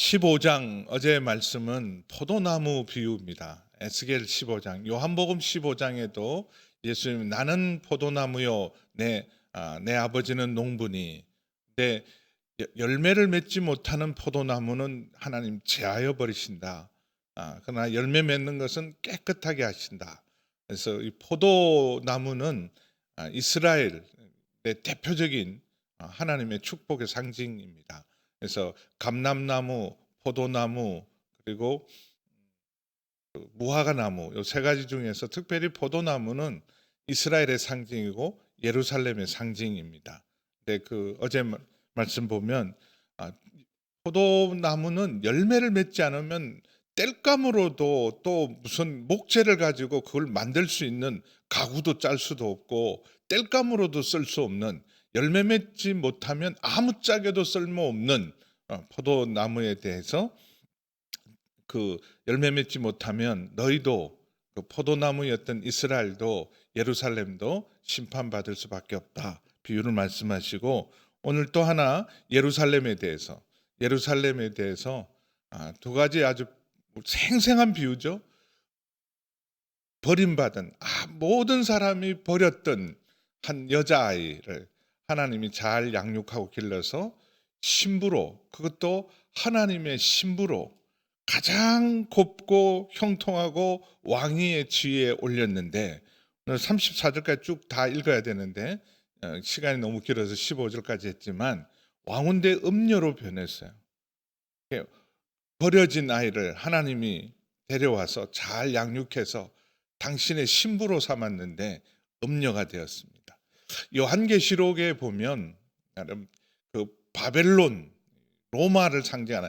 15장 어제의 말씀은 포도나무 비유입니다. 에스겔 15장, 요한복음 15장에도 예수님 나는 포도나무요 내 아버지는 농부니 내 열매를 맺지 못하는 포도나무는 하나님 제하여 버리신다. 그러나 열매 맺는 것은 깨끗하게 하신다. 그래서 이 포도나무는 이스라엘의 대표적인 하나님의 축복의 상징입니다. 그래서 감람나무, 포도나무, 그리고 무화과나무 이 세 가지 중에서 특별히 포도나무는 이스라엘의 상징이고 예루살렘의 상징입니다. 근데 그 어제 말씀 보면 포도나무는 열매를 맺지 않으면 땔감으로도 또 무슨 목재를 가지고 그걸 만들 수 있는 가구도 짤 수도 없고 땔감으로도 쓸 수 없는 열매 맺지 못하면 아무짝에도 쓸모없는 포도나무에 대해서 그 열매 맺지 못하면 너희도 그 포도나무였던 이스라엘도 예루살렘도 심판받을 수밖에 없다. 비유를 말씀하시고 오늘 또 하나 예루살렘에 대해서 두 가지 아주 생생한 비유죠. 버림받은 모든 사람이 버렸던 한 여자아이를 하나님이 잘 양육하고 길러서 신부로, 그것도 하나님의 신부로 가장 곱고 형통하고 왕위의 지위에 올렸는데, 오늘 34절까지 쭉 다 읽어야 되는데 시간이 너무 길어서 15절까지 했지만 왕운대 음녀로 변했어요. 버려진 아이를 하나님이 데려와서 잘 양육해서 당신의 신부로 삼았는데 음녀가 되었습니다. 요한계시록에 보면 그 바벨론, 로마를 상징하는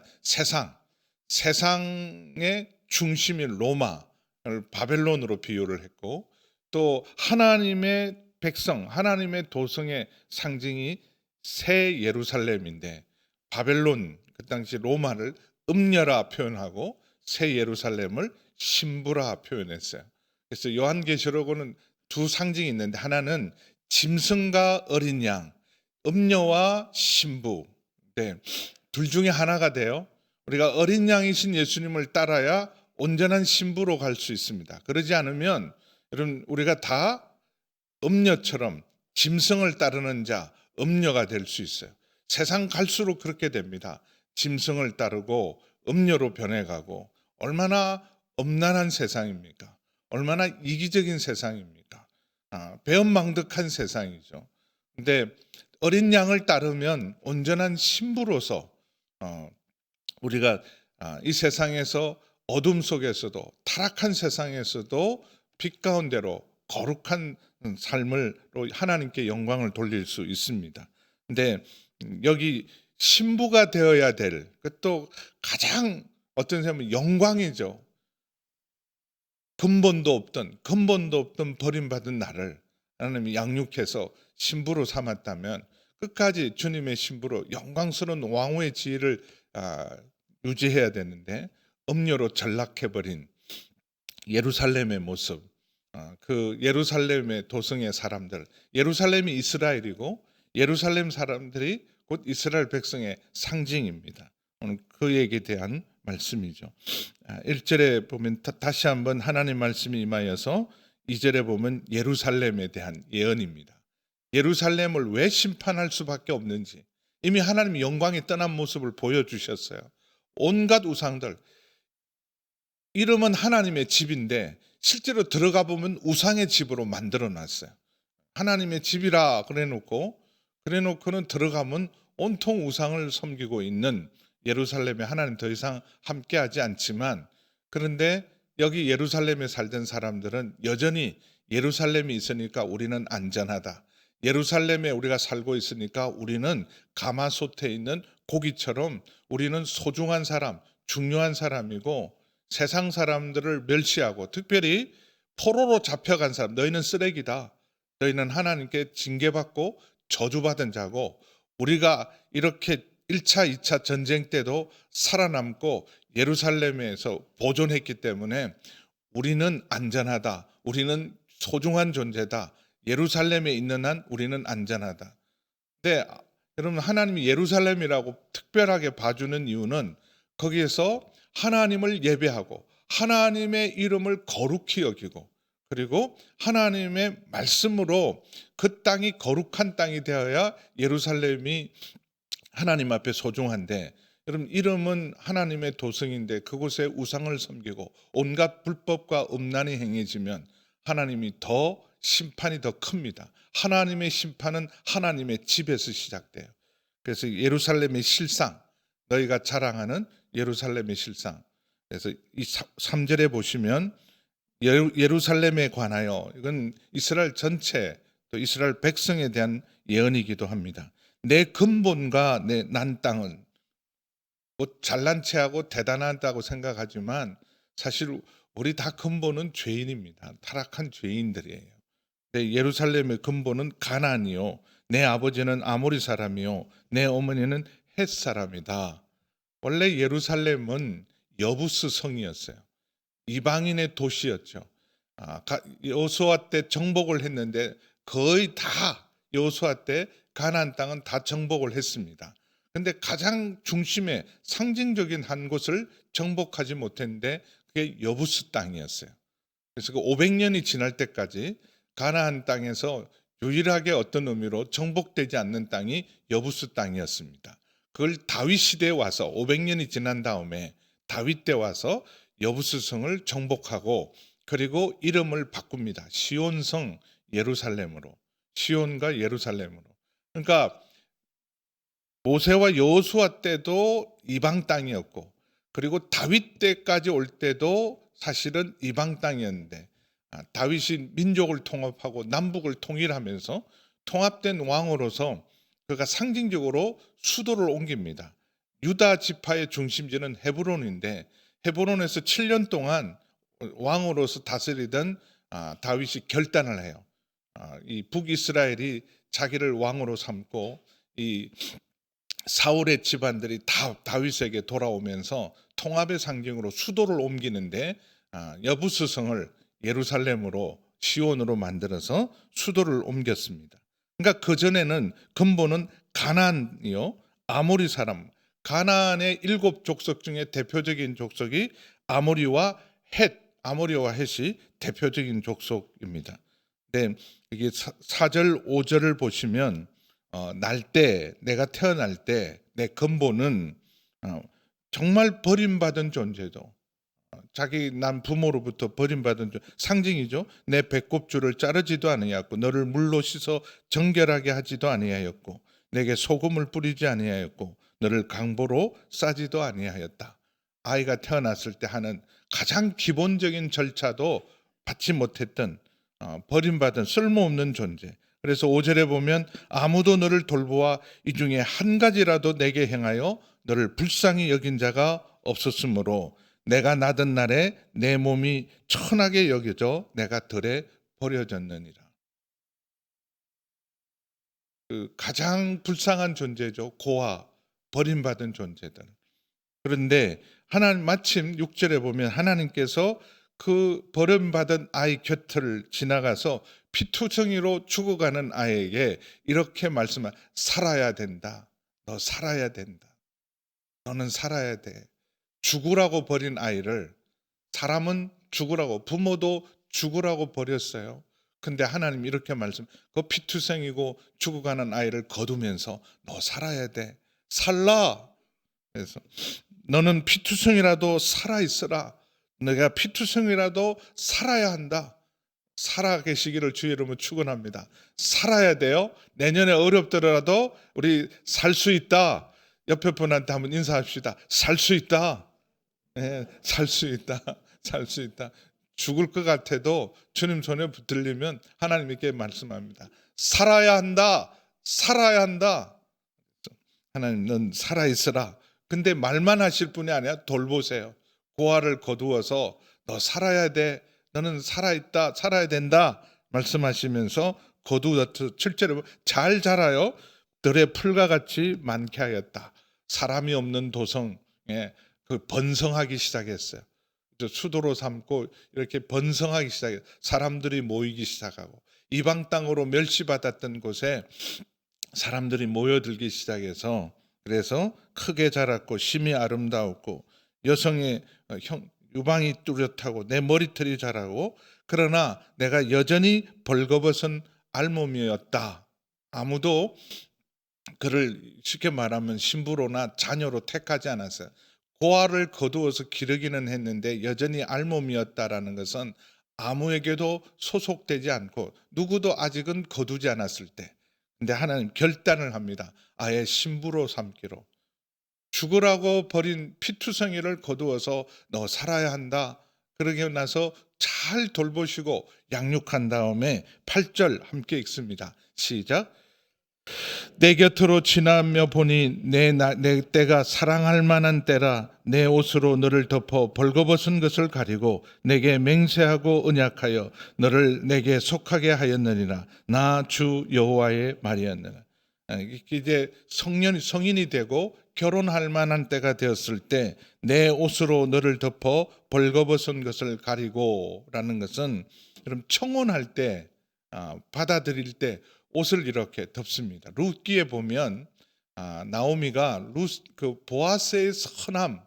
세상의 중심인 로마를 바벨론으로 비유를 했고, 또 하나님의 백성, 하나님의 도성의 상징이 새 예루살렘인데 바벨론, 그 당시 로마를 음녀라 표현하고 새 예루살렘을 신부라 표현했어요. 그래서 요한계시록은 두 상징이 있는데 하나는 짐승과 어린 양, 음녀와 신부, 둘 중에 하나가 돼요. 우리가 어린 양이신 예수님을 따라야 온전한 신부로 갈 수 있습니다. 그러지 않으면 여러분 우리가 다 음녀처럼 짐승을 따르는 자, 음녀가 될 수 있어요. 세상 갈수록 그렇게 됩니다. 짐승을 따르고 음녀로 변해가고 얼마나 엄난한 세상입니까? 얼마나 이기적인 세상입니까? 배은망덕한 세상이죠. 근데 어린 양을 따르면 온전한 신부로서 우리가 이 세상에서 어둠 속에서도 타락한 세상에서도 빛 가운데로 거룩한 삶으로 하나님께 영광을 돌릴 수 있습니다. 근데 여기 신부가 되어야 될 또 가장 어떤 사람은 영광이죠. 근본도 없던 버림받은 나를 하나님이 양육해서 신부로 삼았다면 끝까지 주님의 신부로 영광스러운 왕후의 지위를 유지해야 되는데 음녀로 전락해버린 예루살렘의 모습, 그 예루살렘의 도성의 사람들, 예루살렘이 이스라엘이고 예루살렘 사람들이 곧 이스라엘 백성의 상징입니다. 오늘 그 얘기에 대한 말씀이죠. 1절에 보면 다시 한번 하나님 말씀이 임하여서 2절에 보면 예루살렘에 대한 예언입니다. 예루살렘을 왜 심판할 수밖에 없는지 이미 하나님이 영광이 떠난 모습을 보여주셨어요. 온갖 우상들, 이름은 하나님의 집인데 실제로 들어가 보면 우상의 집으로 만들어 놨어요. 하나님의 집이라 그래놓고는 들어가면 온통 우상을 섬기고 있는 예루살렘에 하나님 더 이상 함께하지 않지만, 그런데 여기 예루살렘에 살던 사람들은 여전히 예루살렘이 있으니까 우리는 안전하다. 예루살렘에 우리가 살고 있으니까 우리는 가마솥에 있는 고기처럼 우리는 소중한 사람, 중요한 사람이고, 세상 사람들을 멸시하고 특별히 포로로 잡혀간 사람, 너희는 쓰레기다. 너희는 하나님께 징계받고 저주받은 자고, 우리가 이렇게 1차, 2차 전쟁 때도 살아남고 예루살렘에서 보존했기 때문에 우리는 안전하다. 우리는 소중한 존재다. 예루살렘에 있는 한 우리는 안전하다. 근데 여러분 하나님이 예루살렘이라고 특별하게 봐주는 이유는 거기에서 하나님을 예배하고 하나님의 이름을 거룩히 여기고 그리고 하나님의 말씀으로 그 땅이 거룩한 땅이 되어야 예루살렘이 하나님 앞에 소중한데, 여러분 이름은 하나님의 도성인데 그곳에 우상을 섬기고 온갖 불법과 음란이 행해지면 하나님이 더 심판이 더 큽니다. 하나님의 심판은 하나님의 집에서 시작돼요. 그래서 예루살렘의 실상, 너희가 자랑하는 예루살렘의 실상. 그래서 이 3절에 보시면 예루살렘에 관하여, 이건 이스라엘 전체 또 이스라엘 백성에 대한 예언이기도 합니다. 내 근본과 난 땅은, 뭐 잘난 체하고 대단하다고 생각하지만 사실 우리 다 근본은 죄인입니다. 타락한 죄인들이에요. 예루살렘의 근본은 가나안이요, 내 아버지는 아모리 사람이요, 내 어머니는 헷 사람이다. 원래 예루살렘은 여부스 성이었어요. 이방인의 도시였죠. 여호수아 때 정복을 했는데 거의 다 여호수아 때 가나안 땅은 다 정복을 했습니다. 근데 가장 중심에 상징적인 한 곳을 정복하지 못했는데 그게 여부스 땅이었어요. 그래서 그 500년이 지날 때까지 가나안 땅에서 유일하게 어떤 의미로 정복되지 않는 땅이 여부스 땅이었습니다. 그걸 다윗 시대에 와서 500년이 지난 다음에 다윗 때 와서 여부스 성을 정복하고 그리고 이름을 바꿉니다. 시온성 예루살렘으로. 시온과 예루살렘으로. 그러니까 모세와 여호수아 때도 이방 땅이었고 그리고 다윗 때까지 올 때도 사실은 이방 땅이었는데, 다윗이 민족을 통합하고 남북을 통일하면서 통합된 왕으로서 그가 상징적으로 수도를 옮깁니다. 유다 지파의 중심지는 헤브론인데 헤브론에서 7년 동안 왕으로서 다스리던 다윗이 결단을 해요. 이 북이스라엘이 자기를 왕으로 삼고 이 사울의 집안들이 다 다윗에게 돌아오면서 통합의 상징으로 수도를 옮기는데 여부스성을 예루살렘으로 시온으로 만들어서 수도를 옮겼습니다. 그러니까 그 전에는 근본은 가나안이요, 아모리 사람, 가나안의 7족속 중에 대표적인 족속이 아모리와 헷이 대표적인 족속입니다. 근데 이게 4절 5절을 보시면 내가 태어날 때 내 근본은 정말 버림받은 존재도, 자기 난 부모로부터 버림받은 상징이죠. 내 배꼽줄을 자르지도 아니하였고 너를 물로 씻어 정결하게 하지도 아니하였고 내게 소금을 뿌리지 아니하였고 너를 강보로 싸지도 아니하였다. 아이가 태어났을 때 하는 가장 기본적인 절차도 받지 못했던 버림받은 쓸모없는 존재. 그래서 5절에 보면 아무도 너를 돌보아 이 중에 한 가지라도 내게 행하여 너를 불쌍히 여긴 자가 없었으므로 내가 나던 날에 내 몸이 천하게 여겨져 내가 들에 버려졌느니라. 그 가장 불쌍한 존재죠. 고아, 버림받은 존재들. 그런데 하나님 마침 6절에 보면 하나님께서 그 버림받은 아이 곁을 지나가서 피투성이로 죽어가는 아이에게 이렇게 말씀하세요. 살아야 된다. 너 살아야 된다. 너는 살아야 돼. 죽으라고 버린 아이를, 사람은 죽으라고, 부모도 죽으라고 버렸어요. 근데 하나님 이렇게 그 피투성이고 죽어가는 아이를 거두면서 너 살아야 돼. 살라. 그래서 너는 피투성이라도 살아있으라. 내가 피투성이라도 살아야 한다. 살아 계시기를 주의 이름으로 축원합니다. 살아야 돼요. 내년에 어렵더라도 우리 살 수 있다. 옆에 분한테 한번 인사합시다. 살 수 있다. 네, 살 수 있다. 살 수 있다. 죽을 것 같아도 주님 손에 붙들리면 하나님께 말씀합니다. 살아야 한다. 살아야 한다. 하나님 넌 살아있으라. 근데 말만 하실 분이 아니라 돌보세요. 고아를 거두어서 너 살아야 돼. 너는 살아있다. 살아야 된다. 말씀하시면서 거두어 7절에 잘 자라요. 들의 풀과 같이 많게 하였다. 사람이 없는 도성에 그 번성하기 시작했어요. 수도로 삼고 이렇게 번성하기 시작해요. 사람들이 모이기 시작하고 이방 땅으로 멸시받았던 곳에 사람들이 모여들기 시작해서 그래서 크게 자랐고 심이 아름다웠고 여성의 유방이 뚜렷하고 내 머리털이 자라고, 그러나 내가 여전히 벌거벗은 알몸이었다. 아무도 그를 쉽게 말하면 신부로나 자녀로 택하지 않았어요. 고아를 거두어서 기르기는 했는데 여전히 알몸이었다라는 것은 아무에게도 소속되지 않고 누구도 아직은 거두지 않았을 때, 근데 하나님 결단을 합니다. 아예 신부로 삼기로. 죽으라고 버린 피투성이를 거두어서 너 살아야 한다. 그러고 나서 잘 돌보시고 양육한 다음에 8절 함께 읽습니다. 시작. 내 곁으로 지나며 보니 내 때가 사랑할 만한 때라. 내 옷으로 너를 덮어 벌거벗은 것을 가리고 내게 맹세하고 언약하여 너를 내게 속하게 하였느니라. 나 주 여호와의 말이었느라. 이제 성인이 되고 결혼할 만한 때가 되었을 때 내 옷으로 너를 덮어 벌거벗은 것을 가리고라는 것은, 그럼 청혼할 때, 받아들일 때 옷을 이렇게 덮습니다. 룻기에 보면 나오미가 그 보아스의 선함,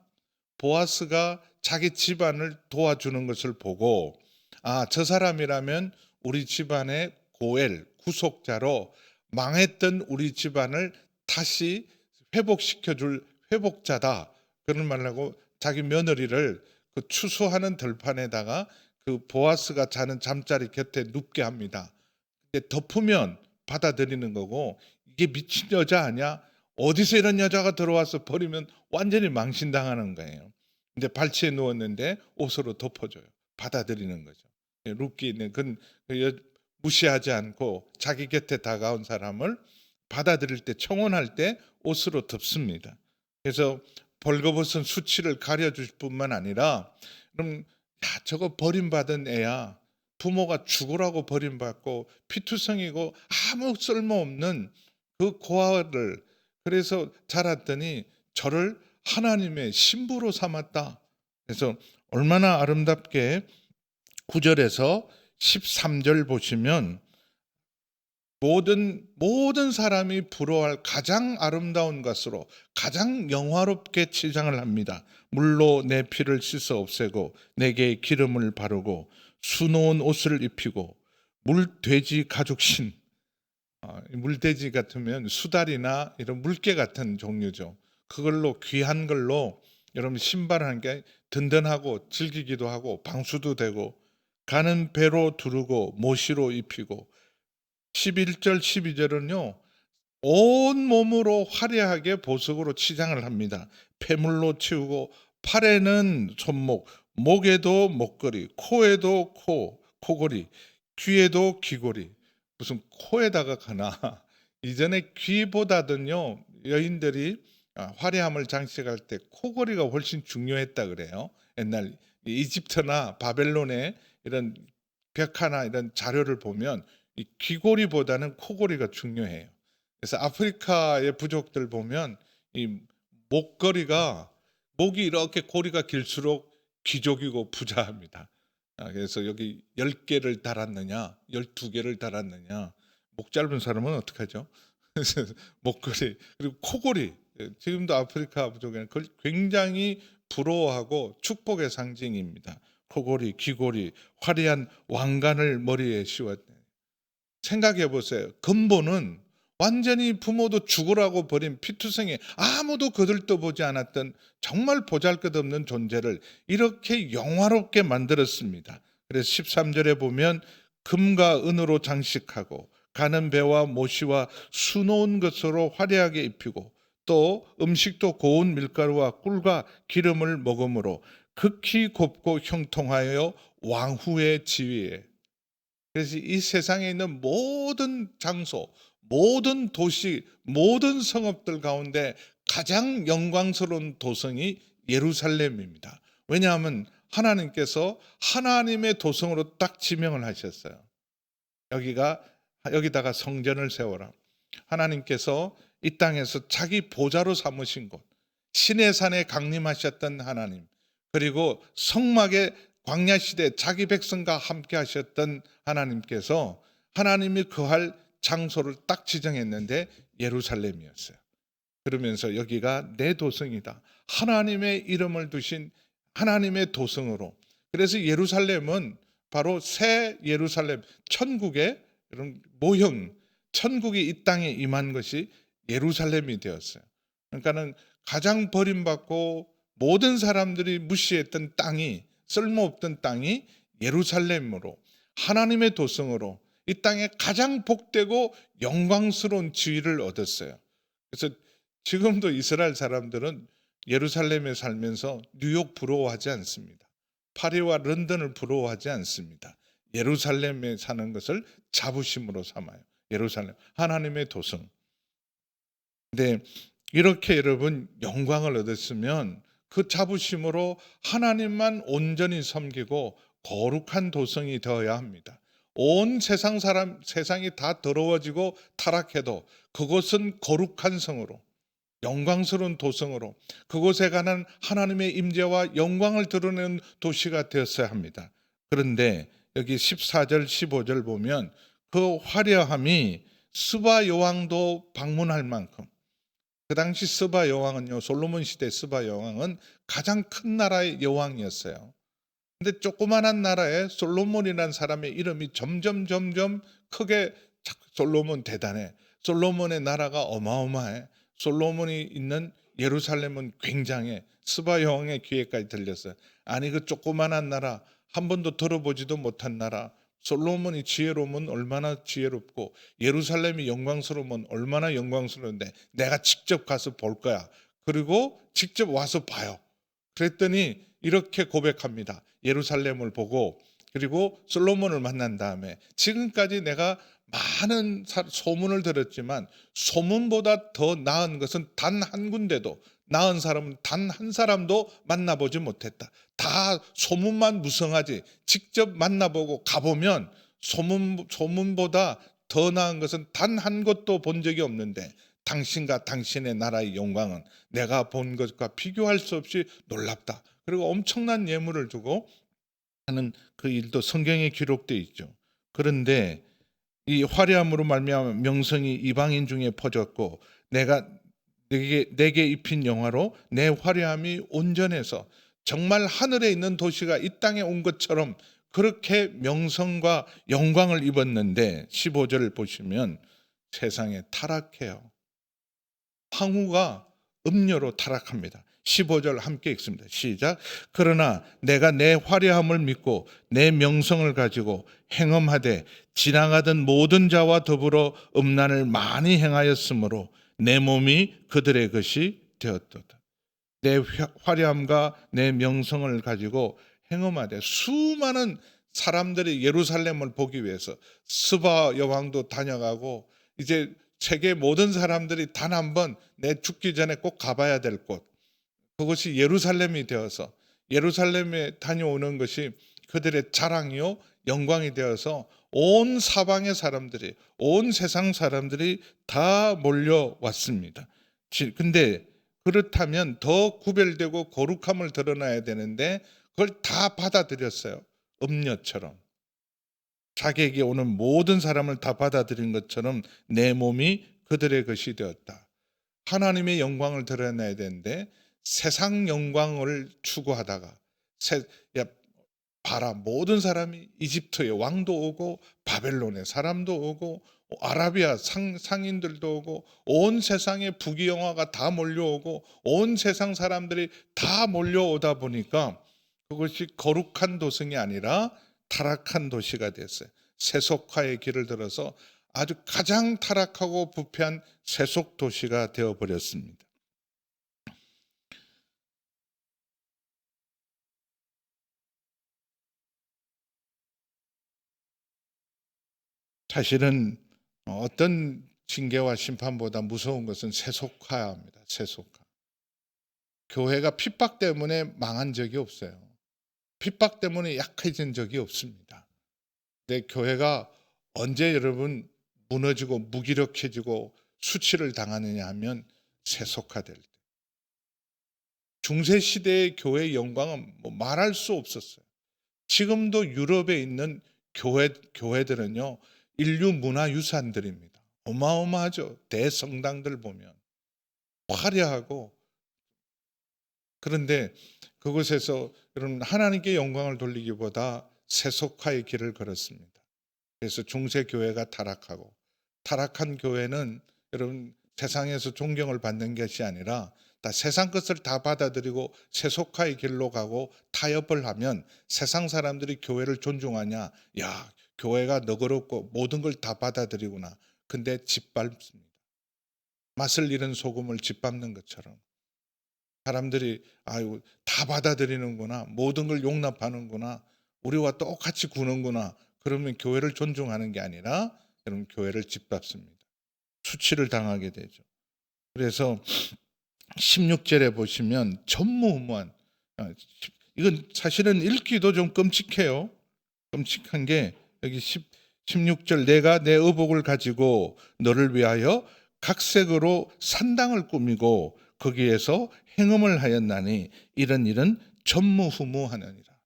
보아스가 자기 집안을 도와주는 것을 보고, 저 사람이라면 우리 집안의 고엘, 구속자로 망했던 우리 집안을 다시 회복시켜줄 회복자다. 그런 말을 하고 자기 며느리를 그 추수하는 들판에다가 그 보아스가 자는 잠자리 곁에 눕게 합니다. 근데 덮으면 받아들이는 거고, 이게 미친 여자 아니야? 어디서 이런 여자가 들어와서 버리면 완전히 망신당하는 거예요. 근데 발치에 누웠는데 옷으로 덮어줘요. 받아들이는 거죠. 룻기는 무시하지 않고 자기 곁에 다가온 사람을 받아들일 때, 청혼할 때 옷으로 덮습니다. 그래서 벌거벗은 수치를 가려줄 뿐만 아니라, 그럼 저거 버림받은 애야, 부모가 죽으라고 버림받고 피투성이고 아무 쓸모없는 그 고아를, 그래서 자랐더니 저를 하나님의 신부로 삼았다. 그래서 얼마나 아름답게 9절에서 13절 보시면 모든 사람이 부러워할 가장 아름다운 것으로 가장 영화롭게 치장을 합니다. 물로 내 피를 씻어 없애고 내게 기름을 바르고 수놓은 옷을 입히고 물돼지 가죽신, 물돼지 같으면 수달이나 이런 물개 같은 종류죠. 그걸로 귀한 걸로 여러분 신발하는 게 든든하고 즐기기도 하고 방수도 되고, 가는 배로 두르고 모시로 입히고, 11절 12절은요 온 몸으로 화려하게 보석으로 치장을 합니다. 폐물로 치우고 팔에는 손목, 목에도 목걸이, 코에도 코골이, 귀에도 귀걸이. 무슨 코에다가 가나. 이전에 귀보다든요 여인들이 화려함을 장식할 때 코걸이가 훨씬 중요했다 그래요. 옛날 이집트나 바벨론의 이런 벽화나 이런 자료를 보면 이 귀걸이보다는 코걸이가 중요해요. 그래서 아프리카의 부족들 보면 이 목걸이가, 목이 이렇게 고리가 길수록 귀족이고 부자합니다. 그래서 여기 10개를 달았느냐 12개를 달았느냐, 목 짧은 사람은 어떡하죠? 목걸이 그리고 코걸이, 지금도 아프리카 부족에는 그걸 굉장히 부러워하고 축복의 상징입니다. 코걸이, 귀걸이, 화려한 왕관을 머리에 씌웠네. 생각해 보세요. 근본은 완전히 부모도 죽으라고 버린 피투성이 아무도 거들떠보지 않았던 정말 보잘것없는 존재를 이렇게 영화롭게 만들었습니다. 그래서 13절에 보면 금과 은으로 장식하고 가는 배와 모시와 수놓은 것으로 화려하게 입히고, 또 음식도 고운 밀가루와 꿀과 기름을 먹음으로 극히 곱고 형통하여 왕후의 지위에. 그래서 이 세상에 있는 모든 장소, 모든 도시, 모든 성읍들 가운데 가장 영광스러운 도성이 예루살렘입니다. 왜냐하면 하나님께서 하나님의 도성으로 딱 지명을 하셨어요. 여기다가 성전을 세워라. 하나님께서 이 땅에서 자기 보좌로 삼으신 곳, 신의 산에 강림하셨던 하나님, 그리고 성막의 광야 시대 자기 백성과 함께 하셨던 하나님께서 하나님이 거할 장소를 딱 지정했는데 예루살렘이었어요. 그러면서 여기가 내 도성이다. 하나님의 이름을 두신 하나님의 도성으로. 그래서 예루살렘은 바로 새 예루살렘, 천국의 이런 모형, 천국이 이 땅에 임한 것이 예루살렘이 되었어요. 그러니까는 가장 버림받고 모든 사람들이 무시했던 땅이, 쓸모없던 땅이 예루살렘으로, 하나님의 도성으로 이 땅에 가장 복되고 영광스러운 지위를 얻었어요. 그래서 지금도 이스라엘 사람들은 예루살렘에 살면서 뉴욕 부러워하지 않습니다. 파리와 런던을 부러워하지 않습니다. 예루살렘에 사는 것을 자부심으로 삼아요. 예루살렘, 하나님의 도성. 근데 이렇게 여러분 영광을 얻었으면 그 자부심으로 하나님만 온전히 섬기고 거룩한 도성이 되어야 합니다. 온 세상이 다 더러워지고 타락해도 그곳은 거룩한 성으로, 영광스러운 도성으로, 그곳에 가는 하나님의 임재와 영광을 드러내는 도시가 되었어야 합니다. 그런데 여기 14절 15절 보면 그 화려함이 스바 여왕도 방문할 만큼, 그 당시 스바 여왕은요, 솔로몬 시대 스바 여왕은 가장 큰 나라의 여왕이었어요. 근데 조그만한 나라에 솔로몬이라는 사람의 이름이 점점 크게, 솔로몬 대단해. 솔로몬의 나라가 어마어마해. 솔로몬이 있는 예루살렘은 굉장해. 스바 여왕의 귀에까지 들렸어요. 아니 그 조그만한 나라, 한 번도 들어보지도 못한 나라, 솔로몬이 지혜로우면 얼마나 지혜롭고 예루살렘이 영광스러우면 얼마나 영광스러운데 내가 직접 가서 볼 거야. 그리고 직접 와서 봐요. 그랬더니 이렇게 고백합니다. 예루살렘을 보고 그리고 솔로몬을 만난 다음에 지금까지 내가 많은 소문을 들었지만 소문보다 더 나은 것은 단 한 군데도, 나은 사람은 단 한 사람도 만나보지 못했다. 다 소문만 무성하지 직접 만나보고 가보면 소문보다 더 나은 것은 단 한 곳도 본 적이 없는데 당신과 당신의 나라의 영광은 내가 본 것과 비교할 수 없이 놀랍다. 그리고 엄청난 예물을 두고 하는 그 일도 성경에 기록되어 있죠. 그런데 이 화려함으로 말미암아 명성이 이방인 중에 퍼졌고 내가 내게 입힌 영화로 내 화려함이 온전해서 정말 하늘에 있는 도시가 이 땅에 온 것처럼 그렇게 명성과 영광을 입었는데 15절을 보시면 세상에 타락해요. 황후가 음녀로 타락합니다. 15절 함께 읽습니다. 시작. 그러나 내가 내 화려함을 믿고 내 명성을 가지고 행음하되 지나가던 모든 자와 더불어 음란을 많이 행하였으므로 내 몸이 그들의 것이 되었도다. 내 화려함과 내 명성을 가지고 행음하되 수많은 사람들이 예루살렘을 보기 위해서 스바 여왕도 다녀가고 이제 세계 모든 사람들이 단 한 번 내 죽기 전에 꼭 가봐야 될 곳, 그것이 예루살렘이 되어서 예루살렘에 다녀오는 것이 그들의 자랑이요 영광이 되어서 온 사방의 사람들이, 온 세상 사람들이 다 몰려왔습니다. 근데 그렇다면 더 구별되고 거룩함을 드러나야 되는데 그걸 다 받아들였어요. 음녀처럼. 자기에게 오는 모든 사람을 다 받아들인 것처럼 내 몸이 그들의 것이 되었다. 하나님의 영광을 드러내야 되는데 세상 영광을 추구하다가 봐라, 모든 사람이 이집트의 왕도 오고 바벨론의 사람도 오고 아라비아 상인들도 오고 온 세상의 부귀영화가 다 몰려오고 온 세상 사람들이 다 몰려오다 보니까 그것이 거룩한 도성이 아니라 타락한 도시가 됐어요. 세속화의 길을 들어서 아주 가장 타락하고 부패한 세속 도시가 되어버렸습니다. 사실은 어떤 징계와 심판보다 무서운 것은 세속화입니다. 세속화. 교회가 핍박 때문에 망한 적이 없어요. 핍박 때문에 약해진 적이 없습니다. 근데 교회가 언제 여러분 무너지고 무기력해지고 수치를 당하느냐 하면 세속화될 때. 중세 시대의 교회의 영광은 말할 수 없었어요. 지금도 유럽에 있는 교회들은요, 인류 문화 유산들입니다. 어마어마하죠. 대성당들 보면 화려하고, 그런데 그곳에서 여러분 하나님께 영광을 돌리기보다 세속화의 길을 걸었습니다. 그래서 중세 교회가 타락하고, 타락한 교회는 여러분 세상에서 존경을 받는 것이 아니라 다 세상 것을 다 받아들이고 세속화의 길로 가고 타협을 하면 세상 사람들이 교회를 존중하냐? 야, 교회가 너그럽고 모든 걸 다 받아들이구나. 근데 짓밟습니다. 맛을 잃은 소금을 짓밟는 것처럼 사람들이 아유 다 받아들이는구나, 모든 걸 용납하는구나, 우리와 똑같이 구는구나. 그러면 교회를 존중하는 게 아니라 여러분 교회를 짓밟습니다. 수치를 당하게 되죠. 그래서 16절에 보시면 전무후무한, 이건 사실은 읽기도 좀 끔찍해요. 끔찍한 게 여기 16절, 내가 내 의복을 가지고 너를 위하여 각색으로 산당을 꾸미고 거기에서 행음을 하였나니 이런 일은 전무후무하느니라.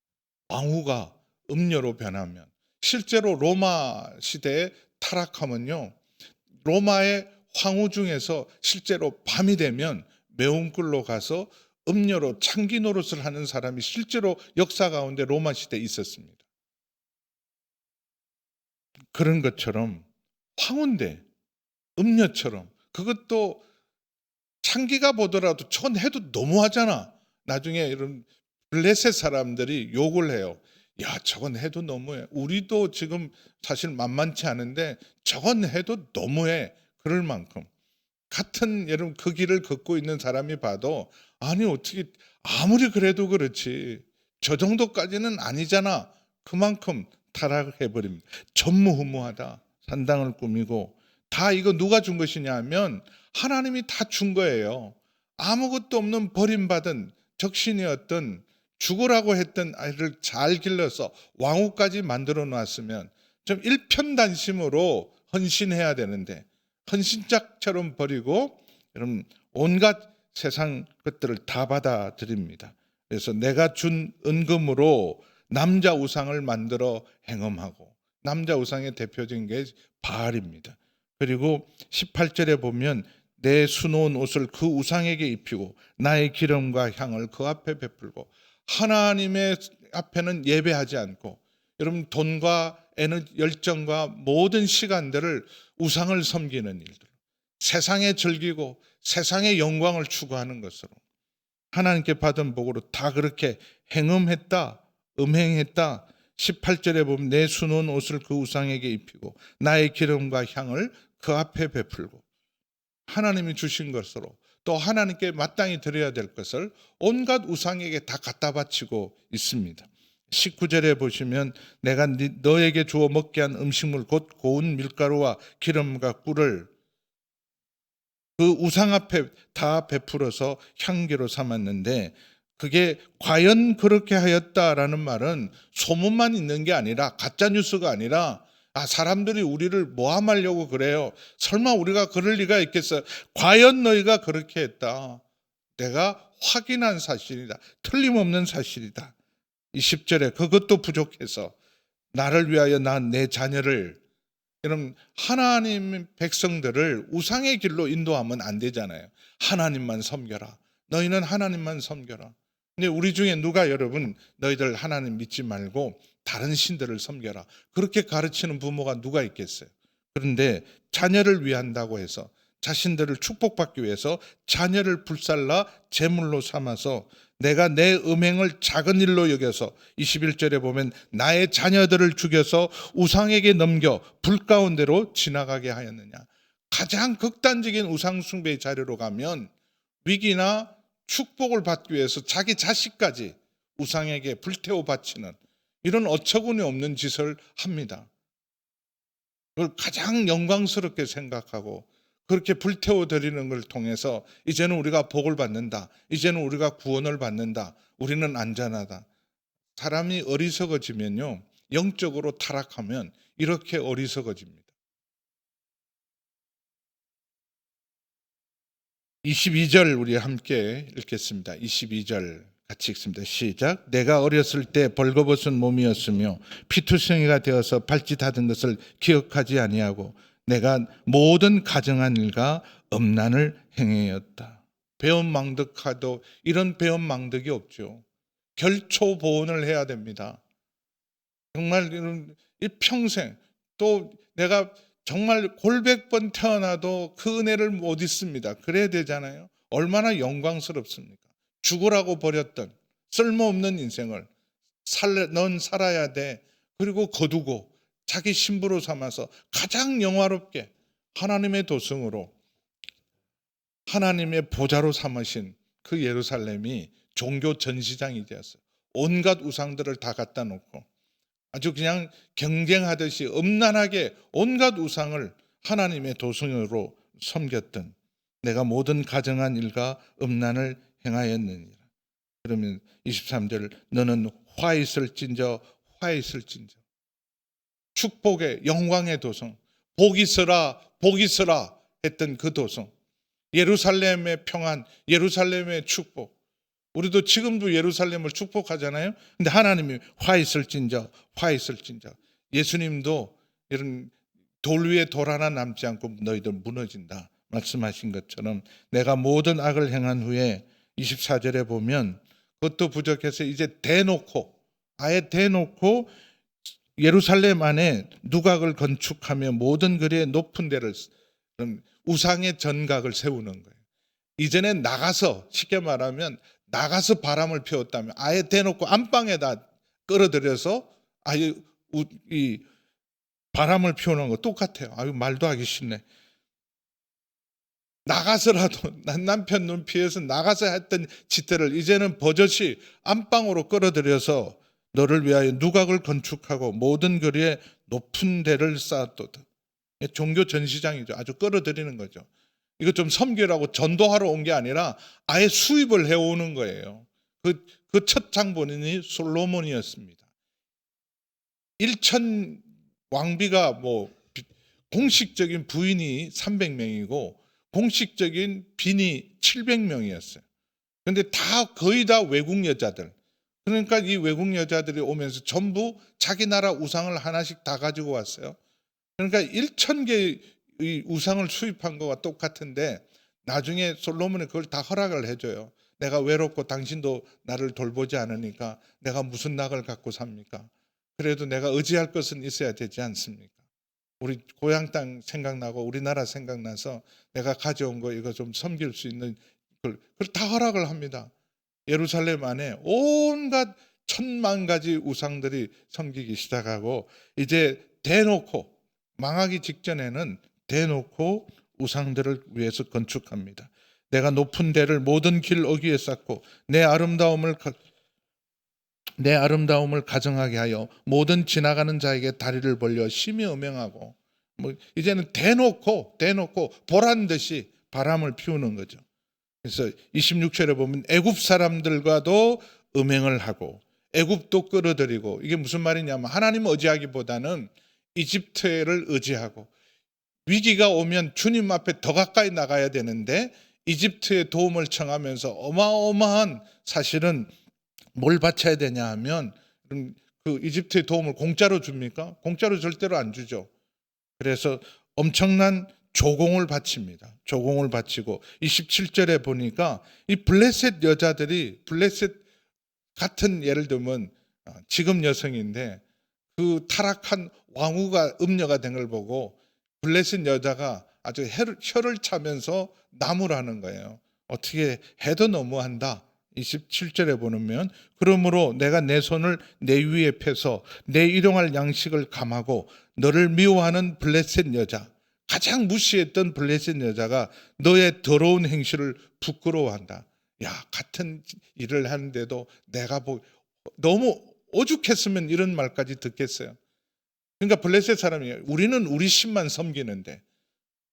왕후가 음녀로 변하면, 실제로 로마 시대에 타락하면요, 로마의 황후 중에서 실제로 밤이 되면 매운 굴로 가서 음녀로 창기 노릇을 하는 사람이 실제로 역사 가운데 로마 시대에 있었습니다. 그런 것처럼 황후인데 음녀처럼, 그것도 창기가 보더라도 전 해도 너무하잖아. 나중에 이런 블레셋 사람들이 욕을 해요. 야, 저건 해도 너무해. 우리도 지금 사실 만만치 않은데 저건 해도 너무해. 그럴 만큼 같은 여러분 그 길을 걷고 있는 사람이 봐도 아니 어떻게 아무리 그래도 그렇지 저 정도까지는 아니잖아. 그만큼 타락해 버립니다. 전무후무하다. 산당을 꾸미고, 다 이거 누가 준 것이냐 하면 하나님이 다 준 거예요. 아무것도 없는 버림받은 적신이었던, 죽으라고 했던 아이를 잘 길러서 왕후까지 만들어 놨으면 좀 일편단심으로 헌신해야 되는데 헌신짝처럼 버리고 여러분 온갖 세상 것들을 다 받아들입니다. 그래서 내가 준 은금으로 남자 우상을 만들어 행음하고, 남자 우상의 대표적인 게 바알입니다. 그리고 18절에 보면 내 수놓은 옷을 그 우상에게 입히고 나의 기름과 향을 그 앞에 베풀고, 하나님의 앞에는 예배하지 않고 여러분 돈과 열정과 모든 시간들을 우상을 섬기는 일들, 세상에 즐기고 세상의 영광을 추구하는 것으로 하나님께 받은 복으로 다 그렇게 행음했다, 음행했다. 18절에 보면 내 수놓은 옷을 그 우상에게 입히고 나의 기름과 향을 그 앞에 베풀고, 하나님이 주신 것으로 또 하나님께 마땅히 드려야 될 것을 온갖 우상에게 다 갖다 바치고 있습니다. 19절에 보시면 내가 너에게 주어 먹게 한 음식물 곧 고운 밀가루와 기름과 꿀을 그 우상 앞에 다 베풀어서 향기로 삼았는데, 그게 과연 그렇게 하였다라는 말은 소문만 있는 게 아니라, 가짜 뉴스가 아니라 사람들이 우리를 모함하려고 그래요. 설마 우리가 그럴 리가 있겠어요? 과연 너희가 그렇게 했다. 내가 확인한 사실이다. 틀림없는 사실이다. 이 10절에 그것도 부족해서 나를 위하여 난 내 자녀를, 여러분 하나님 백성들을 우상의 길로 인도하면 안 되잖아요. 하나님만 섬겨라. 너희는 하나님만 섬겨라. 근데 우리 중에 누가 여러분 너희들 하나님 믿지 말고 다른 신들을 섬겨라, 그렇게 가르치는 부모가 누가 있겠어요? 그런데 자녀를 위한다고 해서, 자신들을 축복받기 위해서 자녀를 불살라 제물로 삼아서 내가 내 음행을 작은 일로 여겨서 21절에 보면 나의 자녀들을 죽여서 우상에게 넘겨 불 가운데로 지나가게 하였느냐. 가장 극단적인 우상 숭배의 자리로 가면 위기나 축복을 받기 위해서 자기 자식까지 우상에게 불태워 바치는 이런 어처구니 없는 짓을 합니다. 그걸 가장 영광스럽게 생각하고 그렇게 불태워 드리는 걸 통해서 이제는 우리가 복을 받는다, 이제는 우리가 구원을 받는다, 우리는 안전하다. 사람이 어리석어지면요, 영적으로 타락하면 이렇게 어리석어집니다. 22절 우리 함께 읽겠습니다. 22절 같이 읽습니다. 시작. 내가 어렸을 때 벌거벗은 몸이었으며 피투성이가 되어서 발짓하던 것을 기억하지 아니하고 내가 모든 가정한 일과 음란을 행하였다. 배은망덕하도 이런 배은망덕이 없죠. 결초 보온을 해야 됩니다. 정말 이 평생, 또 내가 정말 골백 번 태어나도 그 은혜를 못 잊습니다. 그래야 되잖아요. 얼마나 영광스럽습니까? 죽으라고 버렸던 쓸모없는 인생을 넌 살아야 돼. 그리고 거두고 자기 신부로 삼아서 가장 영화롭게 하나님의 도성으로, 하나님의 보좌로 삼으신 그 예루살렘이 종교 전시장이 되었어요. 온갖 우상들을 다 갖다 놓고 아주 그냥 경쟁하듯이 음란하게 온갖 우상을 하나님의 도성으로 섬겼던, 내가 모든 가정한 일과 음란을 행하였느니라. 그러면 23절, 너는 화 있을진저 화 있을진저. 축복의 영광의 도성, 복이 있으라 복이 있으라 했던 그 도성, 예루살렘의 평안, 예루살렘의 축복. 우리도 지금도 예루살렘을 축복하잖아요. 근데 하나님이 화 있을진저 화 있을진저. 예수님도 이런 돌 위에 돌 하나 남지 않고 너희들 무너진다 말씀하신 것처럼, 내가 모든 악을 행한 후에 24절에 보면 그것도 부족해서 이제 대놓고, 아예 대놓고 예루살렘 안에 누각을 건축하며 모든 거리에 높은 데를, 우상의 전각을 세우는 거예요. 이전에 나가서, 쉽게 말하면 나가서 바람을 피웠다면 아예 대놓고 안방에다 끌어들여서 아예 이 바람을 피우는 거 똑같아요. 아유, 말도 하기 싫네. 나가서라도 남편 눈 피해서 나가서 했던 짓들을 이제는 버젓이 안방으로 끌어들여서 너를 위하여 누각을 건축하고 모든 거리에 높은 데를 쌓았도다. 종교 전시장이죠. 아주 끌어들이는 거죠. 이거 좀 섬기라고 전도하러 온 게 아니라 아예 수입을 해오는 거예요. 그 첫 장본인이 솔로몬이었습니다. 1천 왕비가 공식적인 부인이 300명이고 공식적인 빈이 700명이었어요. 그런데 거의 다 외국 여자들. 그러니까 이 외국 여자들이 오면서 전부 자기 나라 우상을 하나씩 다 가지고 왔어요. 그러니까 1,000개의 우상을 수입한 거와 똑같은데, 나중에 솔로몬이 그걸 다 허락을 해줘요. 내가 외롭고 당신도 나를 돌보지 않으니까 내가 무슨 낙을 갖고 삽니까? 그래도 내가 의지할 것은 있어야 되지 않습니까? 우리 고향 땅 생각나고 우리나라 생각나서 내가 가져온 거 이거 좀 섬길 수 있는 그걸 다 허락을 합니다. 예루살렘 안에 온갖 1,000만 가지 우상들이 섬기기 시작하고, 이제 대놓고, 망하기 직전에는 대놓고 우상들을 위해서 건축합니다. 내가 높은 데를 모든 길 어귀에 쌓고 내 아름다움을 가정하게 하여 모든 지나가는 자에게 다리를 벌려 심히 음행하고, 이제는 대놓고 보란 듯이 바람을 피우는 거죠. 그래서 26절에 보면 애굽 사람들과도 음행을 하고 애굽도 끌어들이고, 이게 무슨 말이냐면 하나님 의지하기보다는 이집트를 의지하고, 위기가 오면 주님 앞에 더 가까이 나가야 되는데 이집트의 도움을 청하면서 어마어마한, 사실은 뭘 바쳐야 되냐 하면, 그 이집트의 도움을 공짜로 줍니까? 공짜로 절대로 안 주죠. 그래서 엄청난 조공을 바칩니다. 조공을 바치고 27절에 보니까 이 블레셋 여자들이, 블레셋 같은, 예를 들면 지금 여성인데 그 타락한 왕후가 음녀가 된 걸 보고 블레셋 여자가 아주 혀를 차면서 나무라는 거예요. 어떻게 해도 너무한다. 27절에 보면, 그러므로 내가 내 손을 내 위에 펴서 내 일용할 양식을 감하고 너를 미워하는 블레셋 여자, 가장 무시했던 블레셋 여자가 너의 더러운 행실을 부끄러워한다. 야, 같은 일을 하는데도 내가 너무 오죽했으면 이런 말까지 듣겠어요. 그러니까 블레셋 사람이, 우리는 우리 신만 섬기는데,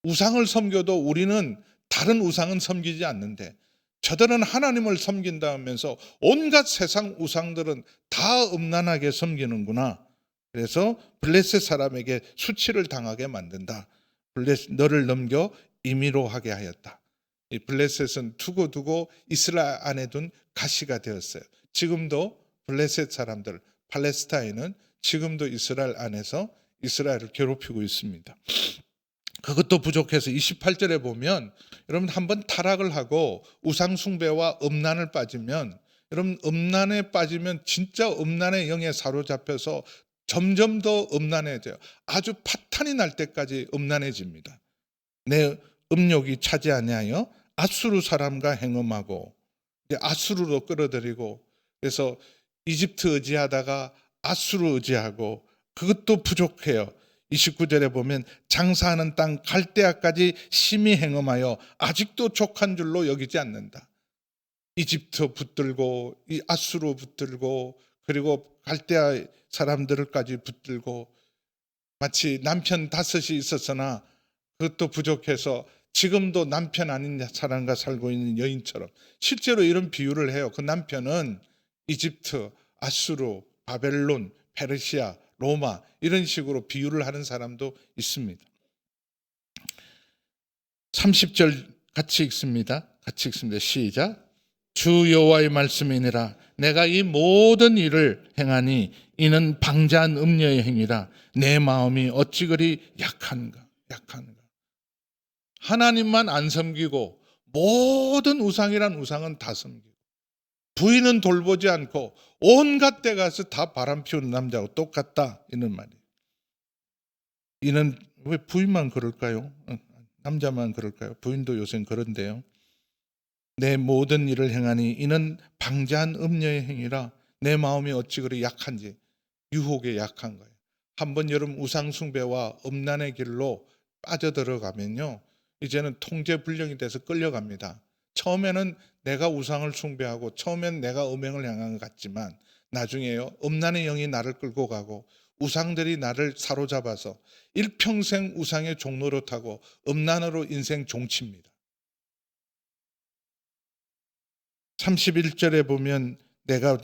우상을 섬겨도 우리는 다른 우상은 섬기지 않는데 저들은 하나님을 섬긴다 하면서 온갖 세상 우상들은 다 음란하게 섬기는구나. 그래서 블레셋 사람에게 수치를 당하게 만든다. 너를 넘겨 임의로 하게 하였다. 이 블레셋은 두고두고 이스라엘 안에 둔 가시가 되었어요. 지금도 블레셋 사람들, 팔레스타인은 지금도 이스라엘 안에서 이스라엘을 괴롭히고 있습니다. 그것도 부족해서 28절에 보면 여러분 한번 타락을 하고 우상 숭배와 음란을 빠지면 여러분 음란에 빠지면 진짜 음란의 영에 사로잡혀서 점점 더 음란해져요. 아주 파탄이 날 때까지 음란해집니다. 내 음욕이 차지 아니하여 아수르 사람과 행음하고 아수르로 끌어들이고 그래서 이집트 의지하다가 아수르 의지하고 그것도 부족해요. 29절에 보면 장사하는 땅 갈대아까지 심히 행음하여 아직도 족한 줄로 여기지 않는다. 이집트 붙들고 이 아수르 붙들고 그리고 갈대아 사람들까지 붙들고 마치 남편 5이 있었으나 그것도 부족해서 지금도 남편 아닌 사람과 살고 있는 여인처럼 실제로 이런 비유를 해요. 그 남편은 이집트, 아수르, 바벨론, 페르시아, 로마 이런 식으로 비유를 하는 사람도 있습니다. 30절 같이 읽습니다. 시작. 주 여호와의 말씀이니라. 내가 이 모든 일을 행하니 이는 방자한 음녀의 행위라. 내 마음이 어찌 그리 약한가. 하나님만 안 섬기고 모든 우상이란 우상은 다 섬기고 부인은 돌보지 않고 온갖 데 가서 다 바람 피우는 남자하고 똑같다 이런 말이에요. 이는 왜 부인만 그럴까요? 남자만 그럴까요? 부인도 요새는 그런데요. 내 모든 일을 행하니 이는 방자한 음녀의 행위라. 내 마음이 어찌 그리 약한지. 유혹에 약한 거예요. 한번 여러분 우상 숭배와 음란의 길로 빠져들어가면요 이제는 통제불능이 돼서 끌려갑니다. 처음에는 내가 우상을 숭배하고 처음엔 내가 음행을 향한 것 같지만 나중에요 음란의 영이 나를 끌고 가고 우상들이 나를 사로잡아서 일평생 우상의 종로로 타고 음란으로 인생 종칩니다. 31절에 보면 내가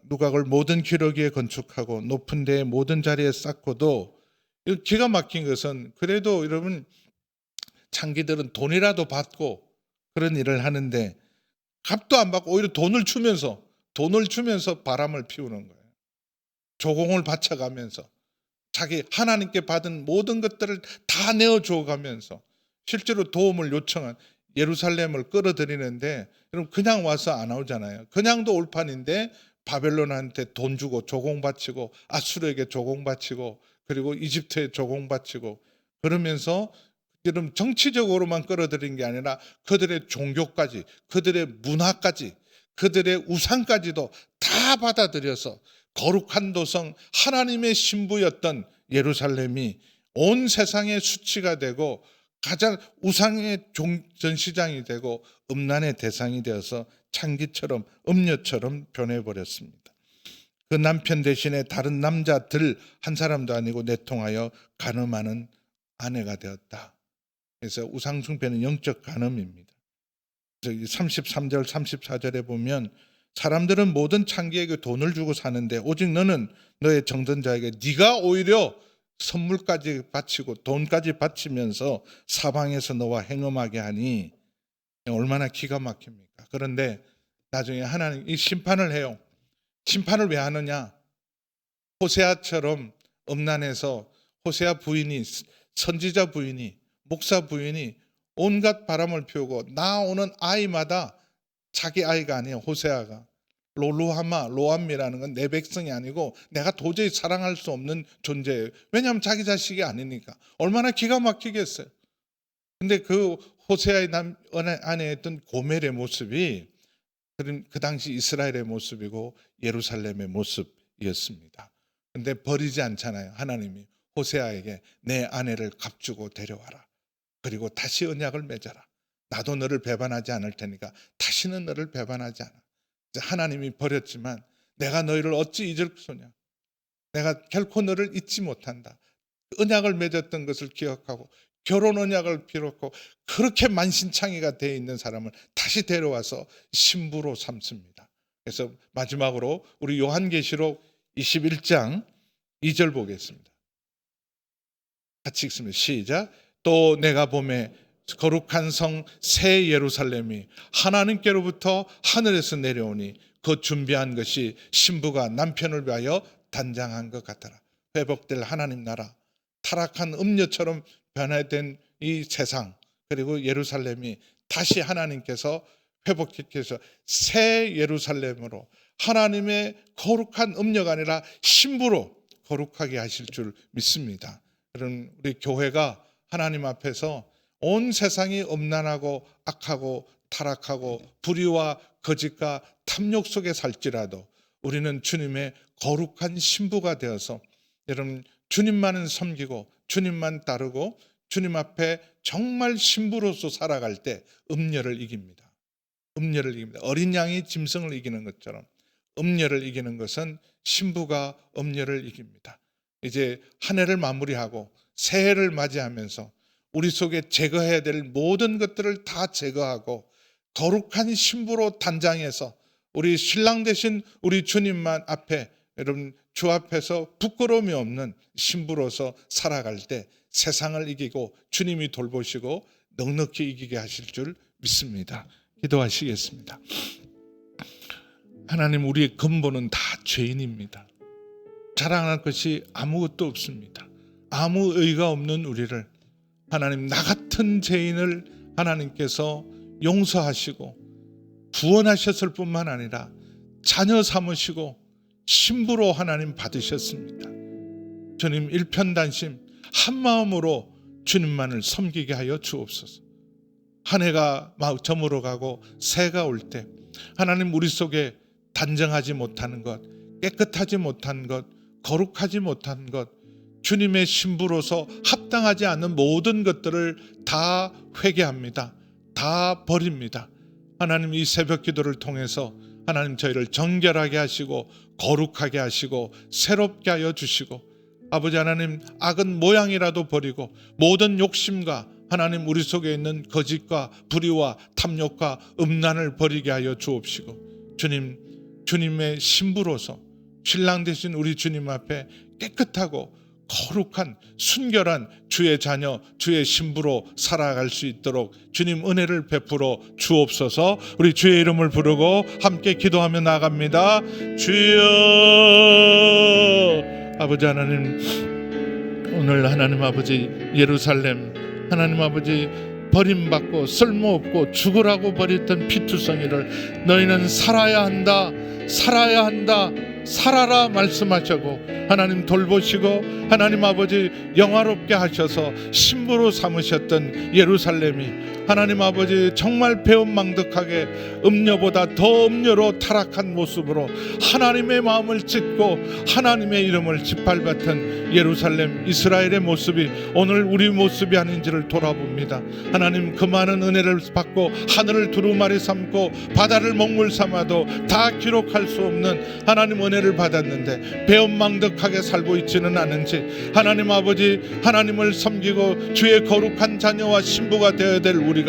누각을 모든 기러기에 건축하고 높은 데에 모든 자리에 쌓고도 기가 막힌 것은 그래도 여러분 창기들은 돈이라도 받고 그런 일을 하는데 값도 안 받고 오히려 돈을 주면서 바람을 피우는 거예요. 조공을 바쳐가면서 자기 하나님께 받은 모든 것들을 다 내어줘 가면서 실제로 도움을 요청한 예루살렘을 끌어들이는데 여러분 그냥 와서 안 오잖아요. 그냥도 올 판인데 바벨론한테 돈 주고 조공 바치고 아수르에게 조공 바치고 그리고 이집트에 조공 바치고 그러면서 여러분 정치적으로만 끌어들인 게 아니라 그들의 종교까지 그들의 문화까지 그들의 우상까지도 다 받아들여서 거룩한 도성 하나님의 신부였던 예루살렘이 온 세상의 수치가 되고 가장 우상의 전시장이 되고 음란의 대상이 되어서 창기처럼 음녀처럼 변해버렸습니다. 그 남편 대신에 다른 남자들 한 사람도 아니고 내통하여 간음하는 아내가 되었다. 그래서 우상숭배는 영적 간음입니다. 33절 34절에 보면 사람들은 모든 창기에게 돈을 주고 사는데 오직 너는 너의 정든 자에게 네가 오히려 선물까지 바치고 돈까지 바치면서 사방에서 너와 행음하게 하니 얼마나 기가 막힙니까? 그런데 나중에 하나님 이 심판을 해요. 심판을 왜 하느냐? 호세아처럼 음란해서 호세아 부인이 선지자 부인이 목사 부인이 온갖 바람을 피우고 나오는 아이마다 자기 아이가 아니에요. 호세아가 로암이라는 건 내 백성이 아니고 내가 도저히 사랑할 수 없는 존재예요. 왜냐하면 자기 자식이 아니니까. 얼마나 기가 막히겠어요. 근데 그 호세아의 안에 있던 고멜의 모습이 그 당시 이스라엘의 모습이고 예루살렘의 모습이었습니다. 근데 버리지 않잖아요. 하나님이 호세아에게 내 아내를 값주고 데려와라. 그리고 다시 언약을 맺어라. 나도 너를 배반하지 않을 테니까 다시는 너를 배반하지 않아. 하나님이 버렸지만 내가 너희를 어찌 잊을 소냐. 내가 결코 너를 잊지 못한다. 언약을 맺었던 것을 기억하고 결혼 언약을 비롯하고 그렇게 만신창이가 되어 있는 사람을 다시 데려와서 신부로 삼습니다. 그래서 마지막으로 우리 요한계시록 21장 2절 보겠습니다. 같이 읽습니다. 시작. 또 내가 보매 거룩한 성 새 예루살렘이 하나님께로부터 하늘에서 내려오니 그 준비한 것이 신부가 남편을 위하여 단장한 것 같더라. 회복될 하나님 나라, 타락한 음녀처럼 변화된 이 세상 그리고 예루살렘이 다시 하나님께서 회복시켜서 새 예루살렘으로 하나님의 거룩한 음녀가 아니라 신부로 거룩하게 하실 줄 믿습니다. 그런 우리 교회가 하나님 앞에서 온 세상이 음란하고 악하고 타락하고 불의와 거짓과 탐욕 속에 살지라도 우리는 주님의 거룩한 신부가 되어서 여러분 주님만은 섬기고 주님만 따르고 주님 앞에 정말 신부로서 살아갈 때 음녀를 이깁니다. 음녀를 이깁니다. 어린 양이 짐승을 이기는 것처럼 음녀를 이기는 것은 신부가 음녀를 이깁니다. 이제 한 해를 마무리하고 새해를 맞이하면서 우리 속에 제거해야 될 모든 것들을 다 제거하고 거룩한 신부로 단장해서 우리 신랑 되신 우리 주님만 앞에 여러분 주 앞에서 부끄러움이 없는 신부로서 살아갈 때 세상을 이기고 주님이 돌보시고 넉넉히 이기게 하실 줄 믿습니다. 기도하시겠습니다. 하나님, 우리의 근본은 다 죄인입니다. 자랑할 것이 아무것도 없습니다. 아무 의가 없는 우리를 하나님, 나 같은 죄인을 하나님께서 용서하시고 구원하셨을 뿐만 아니라 자녀 삼으시고 신부로 하나님 받으셨습니다. 주님, 일편단심 한마음으로 주님만을 섬기게 하여 주옵소서. 한 해가 저물어가고 새해가 올 때 하나님, 우리 속에 단정하지 못하는 것, 깨끗하지 못한 것, 거룩하지 못한 것, 주님의 신부로서 합당하지 않는 모든 것들을 다 회개합니다. 다 버립니다. 하나님, 이 새벽 기도를 통해서 하나님 저희를 정결하게 하시고 거룩하게 하시고 새롭게 하여 주시고, 아버지 하나님, 악은 모양이라도 버리고 모든 욕심과 하나님 우리 속에 있는 거짓과 불의와 탐욕과 음란을 버리게 하여 주옵시고, 주님의 신부로서 신랑 되신 우리 주님 앞에 깨끗하고 거룩한 순결한 주의 자녀, 주의 신부로 살아갈 수 있도록 주님 은혜를 베풀어 주옵소서. 우리 주의 이름을 부르고 함께 기도하며 나갑니다. 주여. 아버지 하나님, 오늘 하나님 아버지 예루살렘 하나님 아버지 버림받고 쓸모없고 죽으라고 버렸던 피투성이를 너희는 살아야 한다, 살아야 한다, 살아라 말씀하시고 하나님 돌보시고 하나님 아버지 영화롭게 하셔서 신부로 삼으셨던 예루살렘이 하나님 아버지 정말 배은망덕하게 음녀보다 더 음녀로 타락한 모습으로 하나님의 마음을 찢고 하나님의 이름을 짓밟았던 예루살렘 이스라엘의 모습이 오늘 우리 모습이 아닌지를 돌아봅니다. 하나님, 그 많은 은혜를 받고 하늘을 두루마리 삼고 바다를 먹물 삼아도 다 기록할 수 없는 하나님 은혜를 받았는데 배은망덕하게 살고 있지는 않은지, 하나님 아버지 하나님을 섬기고 주의 거룩한 자녀와 신부가 되어야 될 우리가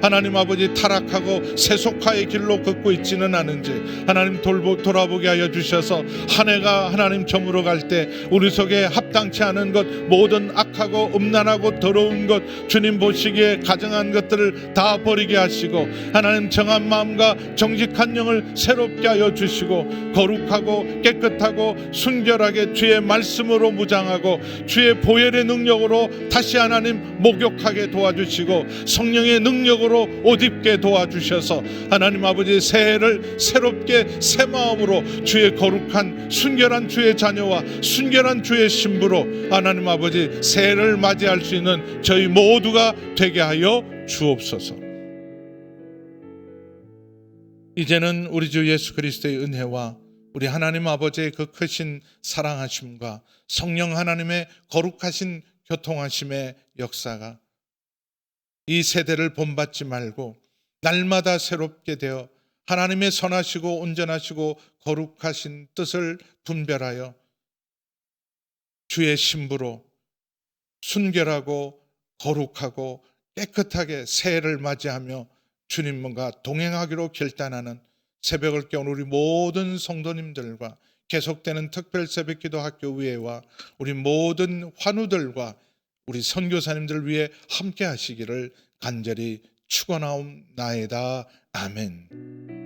하나님 아버지 타락하고 세속화의 길로 걷고 있지는 않은지 하나님 돌아보게 하여 주셔서 한 해가 하나님 저물어 갈 때 우리 속에 합당치 않은 것, 모든 악하고 음란하고 더러운 것, 주님 보시기에 가증한 것들을 다 버리게 하시고 하나님 정한 마음과 정직한 영을 새롭게 하여 주시고 거룩하고 깨끗하고 순결하게 주의 말씀으로 무장하고 주의 보혈의 능력으로 다시 하나님 목욕하게 도와주시고 성령의 능력으로 옷 입게 도와주셔서 하나님 아버지 새해를 새롭게 새 마음으로 주의 거룩한 순결한 주의 자녀와 순결한 주의 신부로 하나님 아버지 새해를 맞이할 수 있는 저희 모두가 되게 하여 주옵소서. 이제는 우리 주 예수 그리스도의 은혜와 우리 하나님 아버지의 그 크신 사랑하심과 성령 하나님의 거룩하신 교통하심의 역사가 이 세대를 본받지 말고 날마다 새롭게 되어 하나님의 선하시고 온전하시고 거룩하신 뜻을 분별하여 주의 신부로 순결하고 거룩하고 깨끗하게 새해를 맞이하며 주님과 동행하기로 결단하는 새벽을 깨운 우리 모든 성도님들과 계속되는 특별 새벽기도 학교의회와 우리 모든 환우들과 우리 선교사님들 위해 함께 하시기를 간절히 축원하옵나이다. 아멘.